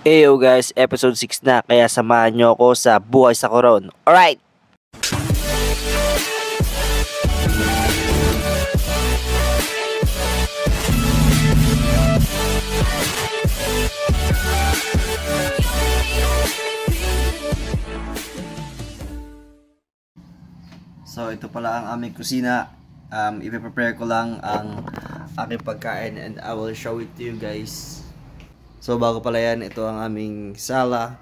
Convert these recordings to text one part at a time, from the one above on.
Eyo guys, episode 6 na, kaya samahan nyo ako sa Buhay sa Coron. Alright! So ito pala ang aming kusina. Ipe-prepare ko lang ang aking pagkain and I will show it to you guys. So bago pala yan, ito ang aming sala.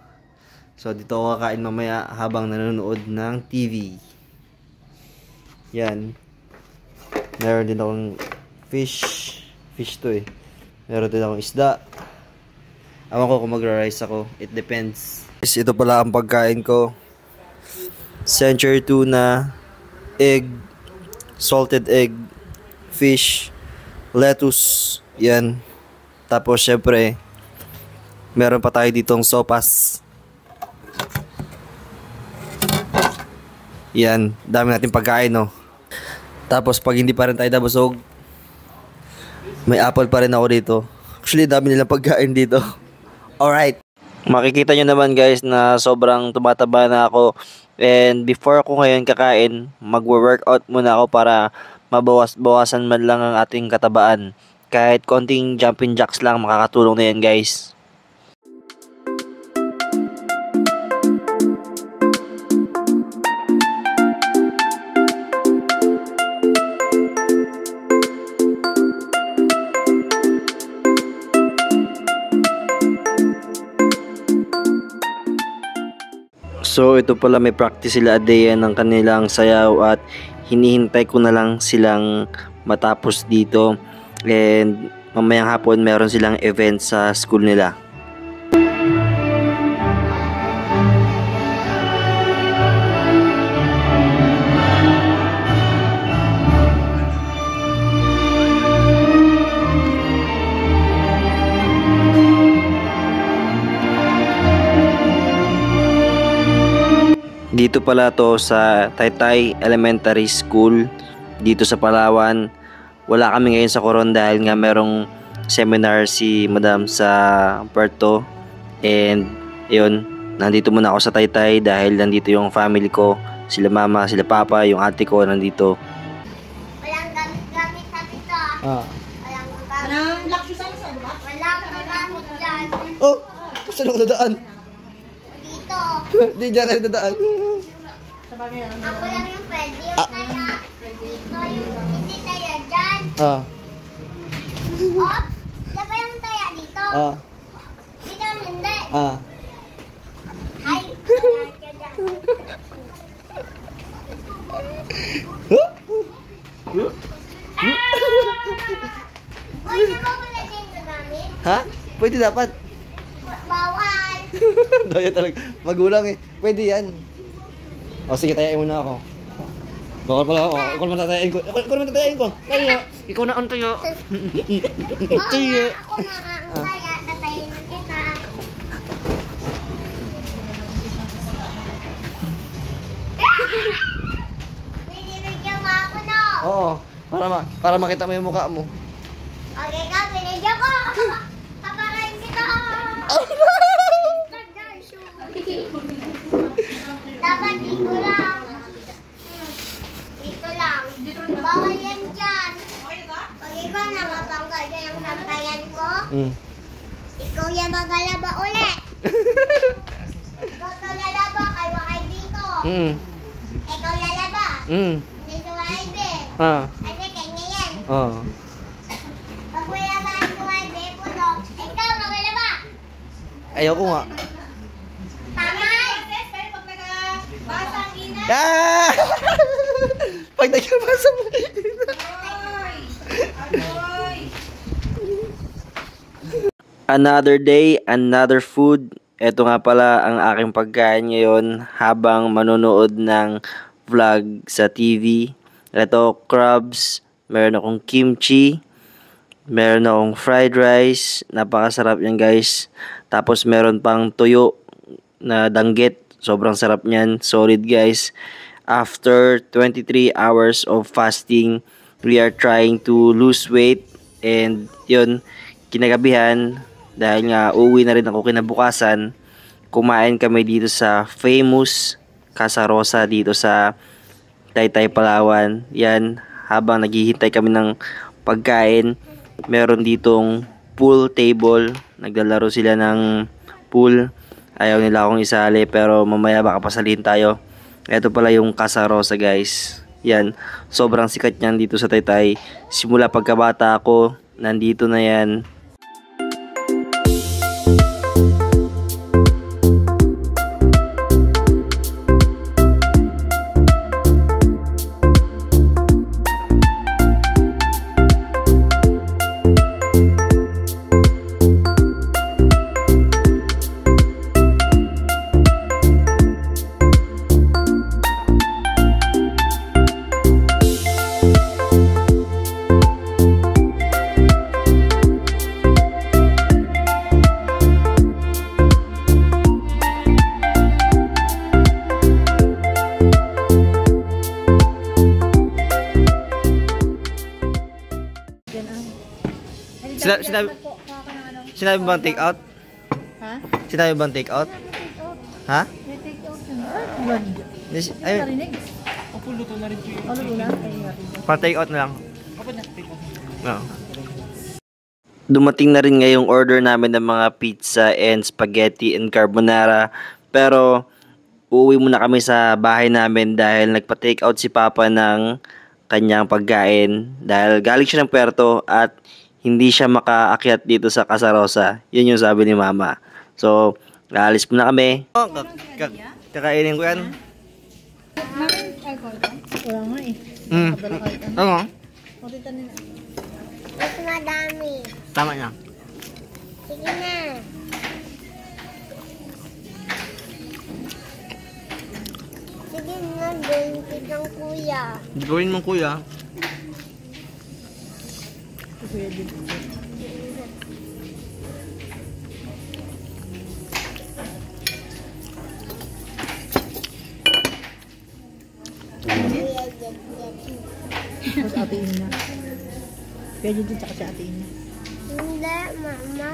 So dito ako kakain mamaya habang nanonood ng TV. Yan. Meron din akong fish. Fish to eh. Meron din akong isda. Awan ko kung magra-rice ako. It depends. Ito pala ang pagkain ko. Century tuna, egg, salted egg, fish, lettuce. Yan. Tapos syempre, meron pa tayo ditong sopas. Yan, dami natin pagkain, no. Tapos pag hindi pa rin tayo nabusog, may apple pa rin ako dito. Actually, dami nilang pagkain dito. Alright. Makikita nyo naman guys na sobrang tumataba na ako. And before ako ngayon kakain, magwo-workout muna ako para mabawasan man lang ang ating katabaan. Kahit konting jumping jacks lang, makakatulong na yan guys. So ito pala, may practice sila Adea ng kanilang sayaw at hinihintay ko na lang silang matapos dito. And mamayang hapon meron silang event sa school nila. Dito pala to sa Taytay Elementary School dito sa Palawan. Wala kami ngayon sa Coron dahil nga merong seminar si Madam sa Puerto. And yun, nandito muna ako sa Taytay dahil nandito yung family ko. Sila mama, sila papa, yung ate ko nandito. Walang gamit-gamit sa dito. Walang laksyo sa isa, diba? Walang gamit dyan. Oh, saan ako dadaan? Dito. Di dyan ako dadaan. Ako lang yung pwede. Yung kaya. Dito yung hindi taya dyan. Ah. Oh, diba yung taya dito? Ah. Dito hindi. Ah. Ay, wala ka dyan. Uy, di ba wala din gamit? Ha? Pwede dapat. Bawal. Daya talaga. Magulang eh. Pwede yan. O sige, tayain muna ako. Bakal pala ako. Ikaw naman tatayain ko. Ikaw naman tatayain ko. Tayo. Ikaw na ang tayo. Tayo. Ako na ang kaya. Tatayin na kita. Binibigyan mo ako, no? Oo. Para makita mo yung mukha mo. Okay ka, binigyan ko. Kaparain kita. Dapat dito lang. Dito lang. Bawal yan dyan. Pag ikaw nakapanggal dyan ang sampayan ko, ikaw yan magalaba ulit. Ikaw to lalaba, kayo ay dito. Ikaw lalaba. Dito ay din. Kasi kanya yan. Pag wala ba ang tuway, puno, ikaw magalaba. Ayaw ko nga. Tamay. Ah! Pag nagkabasa mo. Another day, another food. Ito nga pala ang aking pagkain ngayon habang manonood ng vlog sa TV. Ito, crabs, meron akong kimchi, meron akong fried rice, napakasarap yan guys. Tapos meron pang tuyo na danggit, sobrang sarap niyan, solid guys. After 23 hours of fasting, we are trying to lose weight and yun, kinagabihan dahil nga uuwi na rin ako kinabukasan. Kumain kami dito sa famous Casa Rosa dito sa Taytay, Palawan. Yan, habang naghihintay kami ng pagkain, meron ditong pool table. Naglalaro sila ng pool. Ayaw nila akong isali pero mamaya baka pasalihin tayo. Ito pala yung Casa Rosa guys. Yan, sobrang sikat niyan dito sa Taytay. Simula pagkabata ako, nandito na yan. Sinabi bang take out? Ha? Sinabi bang take out? Ha? May take out yun. Ay, Narinig? Opo, luto na rin yun. Luto na? pa take out na lang. No. Dumating na rin ngayong order namin ng mga pizza and spaghetti and carbonara. Pero uuwi muna kami sa bahay namin dahil nagpa-take out si Papa ng kanyang pagkain dahil galing siya ng Puerto at hindi siya makaakyat dito sa Casa Rosa. Yun yung sabi ni Mama. So, aalis muna kami. Kakainin ko yan. Wala nga eh. Ano? Mas madami. Tama niya. Sige na. Sige na, gawin kitang kuya. Gawin mo kuya. Sa Ate Ina. Pwede din sa Ate Ina. Hindi, Mama.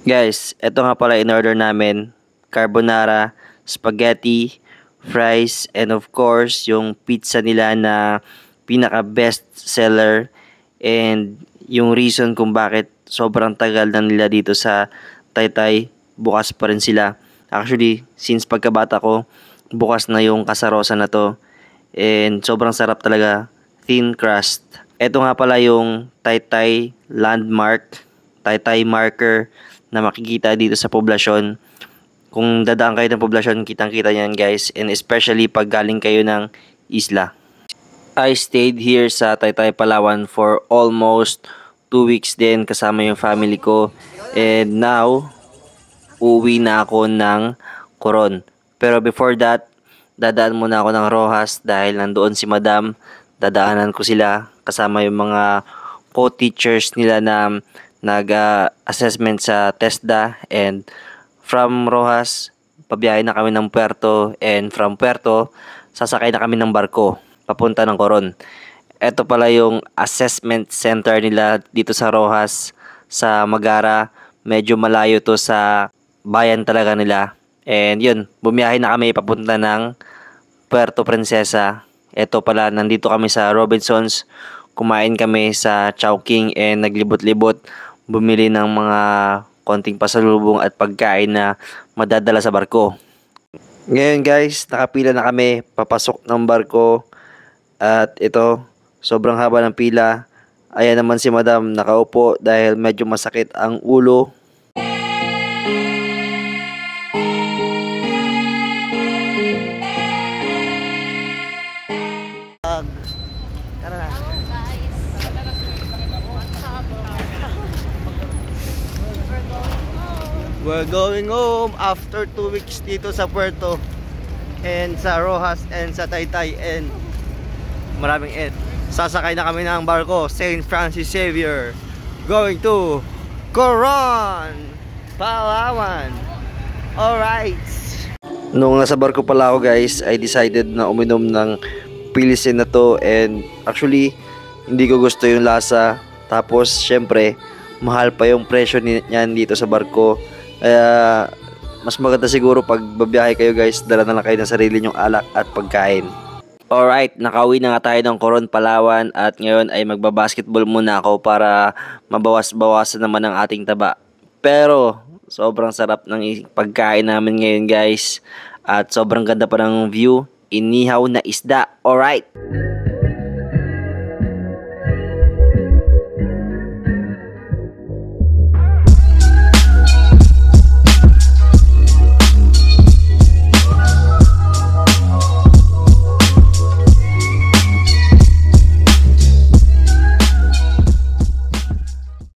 Guys, ito nga pala in-order namin. Carbonara, spaghetti, fries, and of course, yung pizza nila na pinaka best seller and yung reason kung bakit sobrang tagal na nila dito sa Taytay, bukas pa rin sila. Actually, since pagkabata ko, bukas na yung Casa Rosa na to and sobrang sarap talaga, thin crust. Ito nga pala yung Taytay landmark, Taytay marker na makikita dito sa poblasyon. Kung dadaan kayo ng poblasyon, kitang-kita niyan guys, and especially pag galing kayo ng isla. I stayed here sa Taytay, Palawan for almost 2 weeks din kasama yung family ko. And now, uuwi na ako ng Coron. Pero before that, dadaan muna ako ng Rojas dahil nandoon si Madam. Dadaanan ko sila kasama yung mga co-teachers nila na nag-assessment sa TESDA. And from Rojas, pabiyahe na kami ng Puerto. And from Puerto, sasakay na kami ng barko papunta ng Coron. Ito pala yung assessment center nila dito sa Rojas, sa Magara. Medyo malayo to sa bayan talaga nila. And yun, bumiyahe na kami papunta ng Puerto Princesa. Ito pala, nandito kami sa Robinsons. Kumain kami sa Chowking and naglibot-libot. Bumili ng mga konting pasalubong at pagkain na madadala sa barko. Ngayon guys, nakapila na kami papasok ng barko. At ito, sobrang haba ng pila. Ayan naman si Madam nakaupo dahil medyo masakit ang ulo. We're going home after 2 weeks dito sa Puerto and sa Rojas and sa Taytay and maraming end. Sasakay na kami ng barko, St. Francis Xavier, going to Coron, Palawan. Alright. Nung nasa barko pala ako guys, I decided na uminom ng pilisin na to and actually hindi ko gusto yung lasa. Tapos syempre, mahal pa yung presyo niyan dito sa barko. Kaya mas maganda siguro pag babiyahe kayo guys, dala na lang kayo ng sarili nyong alak at pagkain. Alright, nakauwi na nga tayo ng Coron, Palawan at ngayon ay magbabasketball muna ako para mabawas-bawasan naman ang ating taba. Pero sobrang sarap ng pagkain namin ngayon guys at sobrang ganda pa ng view, inihaw na isda. Alright!